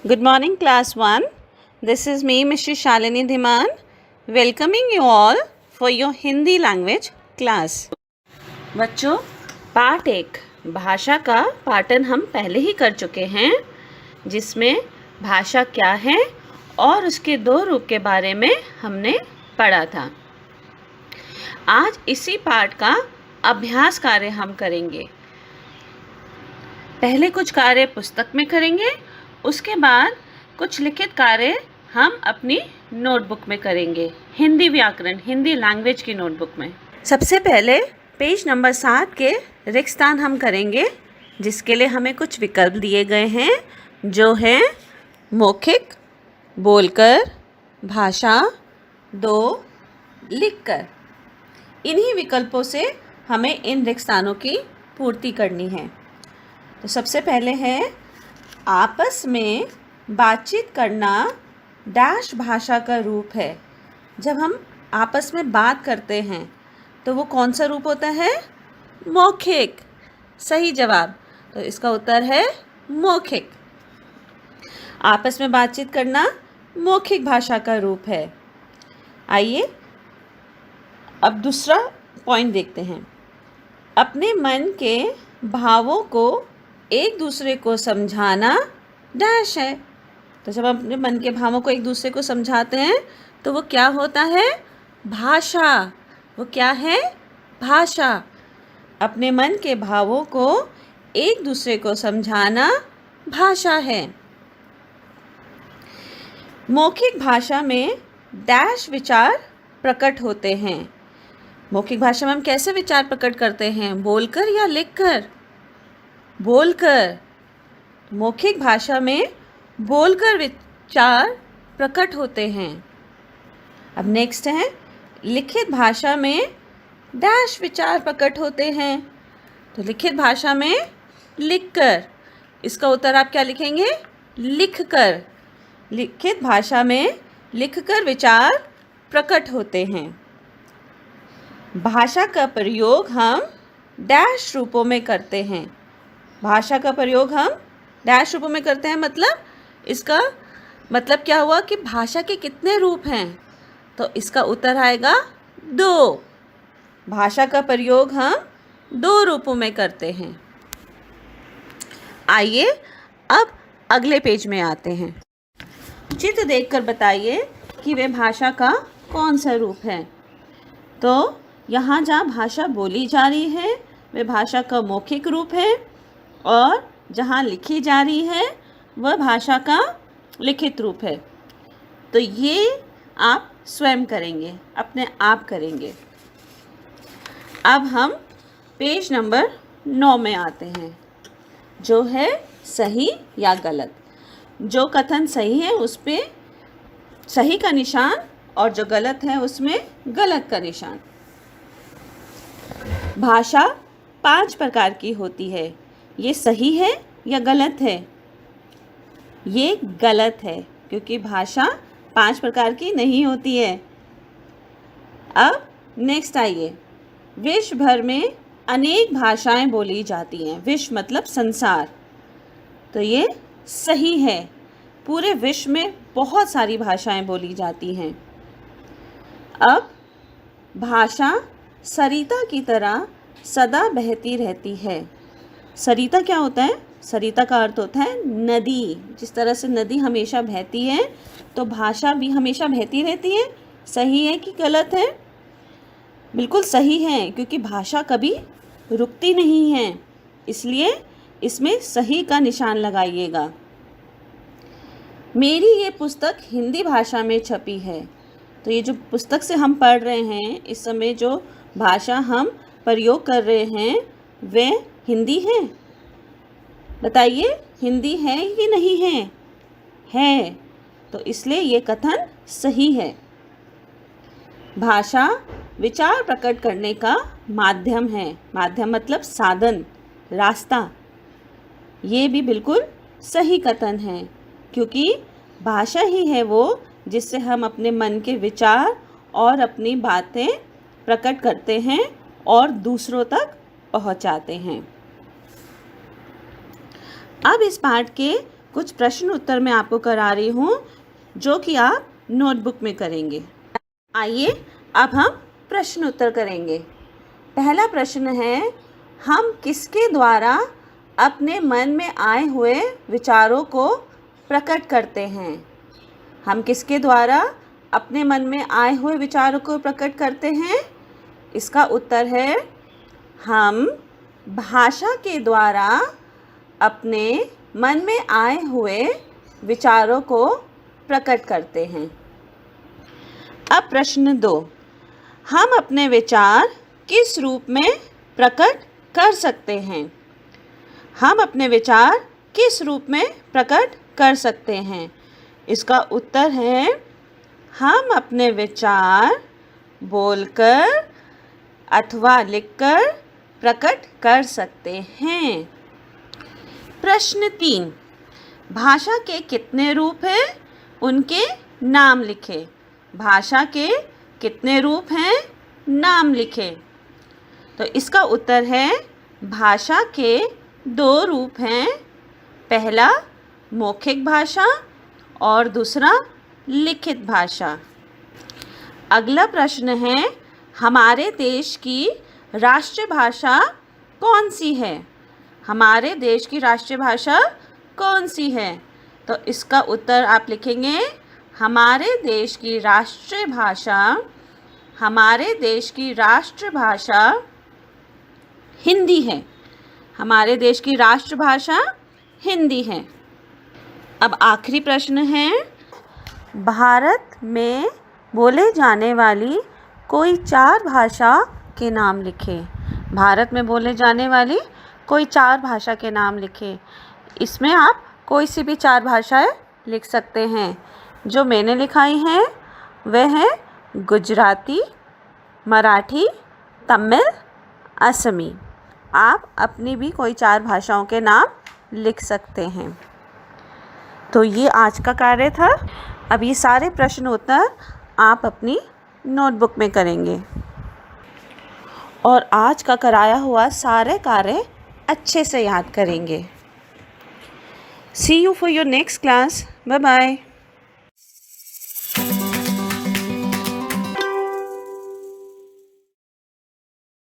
Good morning, class 1. This is me, Mrs. Shalini Dhiman, welcoming you all for your Hindi language class. बच्चों, पाठ 1 भाषा का पाठन हम पहले ही कर चुके हैं, जिसमें भाषा क्या है और उसके 2 रूप के बारे में हमने पढ़ा था। आज इसी पाठ का अभ्यास कार्य हम करेंगे। पहले कुछ कार्य पुस्तक में करेंगे, उसके बाद कुछ लिखित कार्य हम अपनी नोटबुक में करेंगे, हिंदी व्याकरण, हिंदी लैंग्वेज की नोटबुक में। सबसे पहले पेज नंबर 7 के रिक्त स्थान हम करेंगे, जिसके लिए हमें कुछ विकल्प दिए गए हैं, जो है मौखिक, बोलकर, भाषा, 2, लिखकर। इन्हीं विकल्पों से हमें इन रिक्त स्थानों की पूर्ति करनी है। तो सबसे पहले है आपस में बातचीत करना डैश भाषा का रूप है। जब हम आपस में बात करते हैं तो वो कौन सा रूप होता है? मौखिक। सही जवाब। तो इसका उत्तर है मौखिक। आपस में बातचीत करना मौखिक भाषा का रूप है। आइए अब दूसरा पॉइंट देखते हैं। अपने मन के भावों को एक दूसरे को समझाना डैश है। तो जब हम अपने मन के भावों को एक दूसरे को समझाते हैं तो वो क्या होता है? भाषा। वो क्या है? भाषा। अपने मन के भावों को एक दूसरे को समझाना भाषा है। मौखिक भाषा में डैश विचार प्रकट होते हैं। मौखिक भाषा में हम कैसे विचार प्रकट करते हैं? बोलकर या लिखकर? बोलकर। मौखिक भाषा में बोलकर विचार प्रकट होते हैं। अब नेक्स्ट है लिखित भाषा में डैश विचार प्रकट होते हैं। तो लिखित भाषा में लिखकर। इसका उत्तर आप क्या लिखेंगे? लिखकर। लिखित भाषा में लिखकर विचार प्रकट होते हैं। भाषा का प्रयोग हम डैश रूपों में करते हैं। भाषा का प्रयोग हम डैश रूपों में करते हैं, मतलब इसका मतलब क्या हुआ कि भाषा के कितने रूप हैं? तो इसका उत्तर आएगा 2। भाषा का प्रयोग हम 2 रूपों में करते हैं। आइए अब अगले पेज में आते हैं। चित्र देखकर बताइए कि वे भाषा का कौन सा रूप है। तो यहाँ जहाँ भाषा बोली जा रही है वे भाषा का मौखिक रूप है, और जहाँ लिखी जा रही है वह भाषा का लिखित रूप है। तो ये आप स्वयं करेंगे, अपने आप करेंगे। अब हम पेज नंबर 9 में आते हैं, जो है सही या गलत। जो कथन सही है उस पे सही का निशान, और जो गलत है उसमें गलत का निशान। भाषा 5 प्रकार की होती है। ये सही है या गलत है? ये गलत है, क्योंकि भाषा 5 प्रकार की नहीं होती है। अब नेक्स्ट आइए। विश्व भर में अनेक भाषाएं बोली जाती हैं। विश्व मतलब संसार। तो ये सही है। पूरे विश्व में बहुत सारी भाषाएं बोली जाती हैं। अब भाषा सरिता की तरह सदा बहती रहती है। सरिता क्या होता है? सरिता का अर्थ होता है नदी। जिस तरह से नदी हमेशा बहती है, तो भाषा भी हमेशा बहती रहती है। सही है कि गलत है? बिल्कुल सही है, क्योंकि भाषा कभी रुकती नहीं है, इसलिए इसमें सही का निशान लगाइएगा। मेरी ये पुस्तक हिंदी भाषा में छपी है। तो ये जो पुस्तक से हम पढ़ रहे हैं, इस समय जो भाषा हम प्रयोग कर रहे हैं वे हिंदी है। बताइए, हिंदी है कि नहीं है? है। तो इसलिए ये कथन सही है। भाषा विचार प्रकट करने का माध्यम है। माध्यम मतलब साधन, रास्ता। ये भी बिल्कुल सही कथन है, क्योंकि भाषा ही है वो जिससे हम अपने मन के विचार और अपनी बातें प्रकट करते हैं और दूसरों तक पहुंचाते हैं। अब इस पाठ के कुछ प्रश्न उत्तर मैं आपको करा रही हूँ जो कि आप नोटबुक में करेंगे। आइए अब हम प्रश्न उत्तर करेंगे। पहला प्रश्न है, हम किसके द्वारा अपने मन में आए हुए विचारों को प्रकट करते हैं? हम किसके द्वारा अपने मन में आए हुए विचारों को प्रकट करते हैं? इसका उत्तर है, हम भाषा के द्वारा अपने मन में आए हुए विचारों को प्रकट करते हैं। अब प्रश्न 2, हम अपने विचार किस रूप में प्रकट कर सकते हैं? हम अपने विचार किस रूप में प्रकट कर सकते हैं? इसका उत्तर है, हम अपने विचार बोलकर अथवा लिखकर प्रकट कर सकते हैं। प्रश्न 3, भाषा के कितने रूप हैं? उनके नाम लिखें। भाषा के कितने रूप हैं? नाम लिखें। तो इसका उत्तर है, भाषा के 2 रूप हैं। पहला मौखिक भाषा और दूसरा लिखित भाषा। अगला प्रश्न है, हमारे देश की राष्ट्रीय भाषा कौन सी है? हमारे देश की राष्ट्रीय भाषा कौन सी है? तो इसका उत्तर आप लिखेंगे, हमारे देश की राष्ट्रीय भाषा, हमारे देश की राष्ट्रभाषा हिंदी है। हमारे देश की राष्ट्रभाषा हिंदी है। अब आखिरी प्रश्न है, भारत में बोले जाने वाली कोई 4 भाषा के नाम लिखें। भारत में बोले जाने वाली कोई 4 भाषा के नाम लिखें। इसमें आप कोई सी भी 4 भाषाएं लिख सकते हैं। जो मैंने लिखाई हैं वह है गुजराती, मराठी, तमिल, असमी। आप अपनी भी कोई 4 भाषाओं के नाम लिख सकते हैं। तो ये आज का कार्य था। अब ये सारे प्रश्न उत्तर आप अपनी नोटबुक में करेंगे और आज का कराया हुआ सारे कार्य अच्छे से याद करेंगे। See you for your next class. Bye bye.